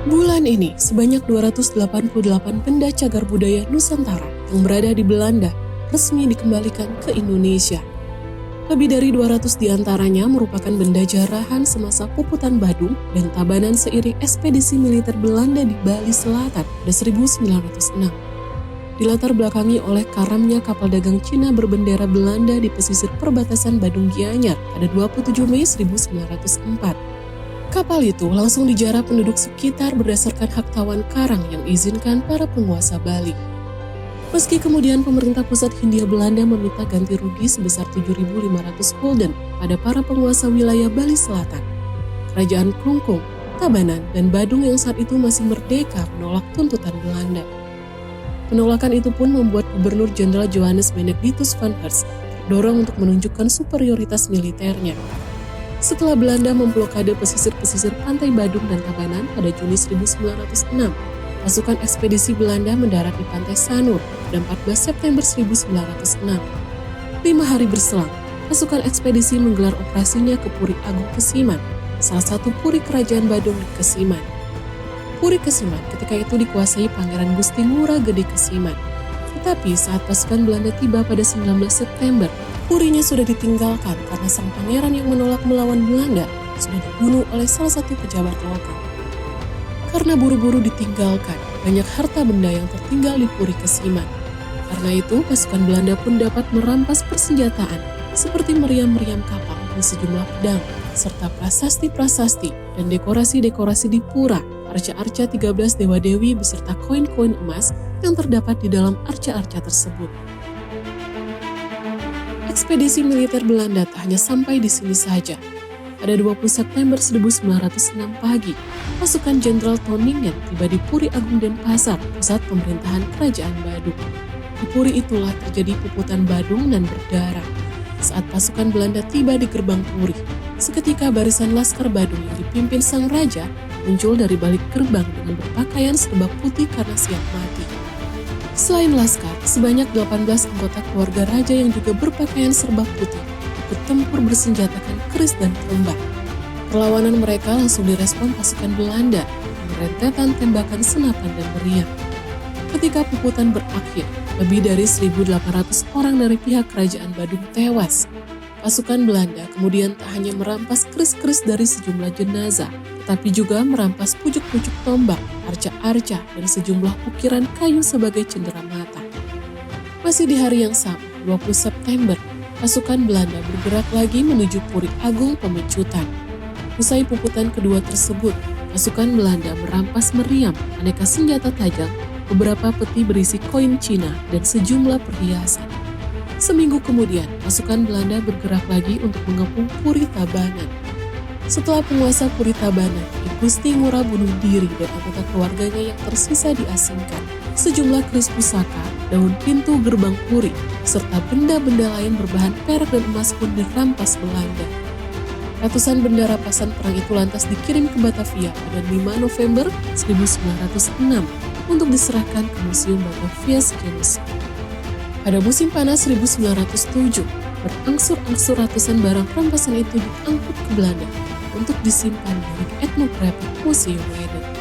Bulan ini, sebanyak 288 benda cagar budaya Nusantara yang berada di Belanda resmi dikembalikan ke Indonesia. Lebih dari 200 diantaranya merupakan benda jarahan semasa Puputan Badung dan Tabanan seiring ekspedisi militer Belanda di Bali Selatan pada 1906. Dilatar belakangi oleh karamnya kapal dagang Cina berbendera Belanda di pesisir perbatasan Badung Gianyar pada 27 Mei 1904. Kapal itu langsung dijarah penduduk sekitar berdasarkan hak tawan karang yang diizinkan para penguasa Bali. Meski kemudian pemerintah pusat Hindia Belanda meminta ganti rugi sebesar 7.500 gulden pada para penguasa wilayah Bali Selatan, Kerajaan Klungkung, Tabanan, dan Badung yang saat itu masih merdeka menolak tuntutan Belanda. Penolakan itu pun membuat Gubernur Jenderal Johannes Benedictus van Heerst terdorong untuk menunjukkan superioritas militernya. Setelah Belanda memblokade pesisir-pesisir pantai Badung dan Tabanan pada Juni 1906, pasukan ekspedisi Belanda mendarat di pantai Sanur pada 14 September 1906. 5 hari berselang, pasukan ekspedisi menggelar operasinya ke Puri Agung Kesiman, salah satu puri kerajaan Badung di Kesiman. Puri Kesiman ketika itu dikuasai Pangeran Gusti Ngurah Gede Kesiman. Tetapi saat pasukan Belanda tiba pada 19 September, purinya sudah ditinggalkan karena sang pangeran yang menolak melawan Belanda sudah dibunuh oleh salah satu pejabat lokal. Karena buru-buru ditinggalkan, banyak harta benda yang tertinggal di Puri Kesiman. Karena itu, pasukan Belanda pun dapat merampas persenjataan seperti meriam-meriam kapal dan sejumlah pedang, serta prasasti-prasasti dan dekorasi-dekorasi di pura, arca-arca 13 dewa-dewi beserta koin-koin emas yang terdapat di dalam arca-arca tersebut. Ekspedisi militer Belanda tak hanya sampai di sini saja. Pada 20 September 1906 pagi, pasukan Jenderal Toningen tiba di Puri Agung Denpasar, pusat pemerintahan Kerajaan Badung. Di Puri itulah terjadi Puputan Badung dan berdarah. Saat pasukan Belanda tiba di gerbang Puri, seketika barisan Laskar Badung yang dipimpin sang raja muncul dari balik gerbang dengan berpakaian serba putih karena siap mati. Selain Laskar, sebanyak 18 anggota keluarga raja yang juga berpakaian serba putih ikut tempur bersenjatakan keris dan tombak. Perlawanan mereka langsung direspon pasukan Belanda dengan rentetan tembakan senapan dan meriam. Ketika Puputan berakhir, lebih dari 1.800 orang dari pihak kerajaan Badung tewas. Pasukan Belanda kemudian tak hanya merampas keris-keris dari sejumlah jenazah, tetapi juga merampas pucuk-pucuk tombak, arca-arca, dan sejumlah ukiran kayu sebagai cendera mata. Masih di hari yang sama, 20 September, pasukan Belanda bergerak lagi menuju Puri Agung Pemecutan. Usai Puputan kedua tersebut, pasukan Belanda merampas meriam, aneka senjata tajam, beberapa peti berisi koin Cina, dan sejumlah perhiasan. Seminggu kemudian, pasukan Belanda bergerak lagi untuk mengepung Puri Tabanan. Setelah penguasa Puri Tabanan, Gusti Ngurah bunuh diri dan anggota keluarganya yang tersisa diasingkan. Sejumlah keris pusaka, daun pintu gerbang Puri, serta benda-benda lain berbahan perak dan emas pun dirampas Belanda. Ratusan benda rampasan perang itu lantas dikirim ke Batavia pada 5 November 1906 untuk diserahkan ke Museum Batavia Genocide. Pada musim panas 1907, berangsur-angsur ratusan barang rampasan itu diangkut ke Belanda untuk disimpan di Ethnographic Museum Leiden.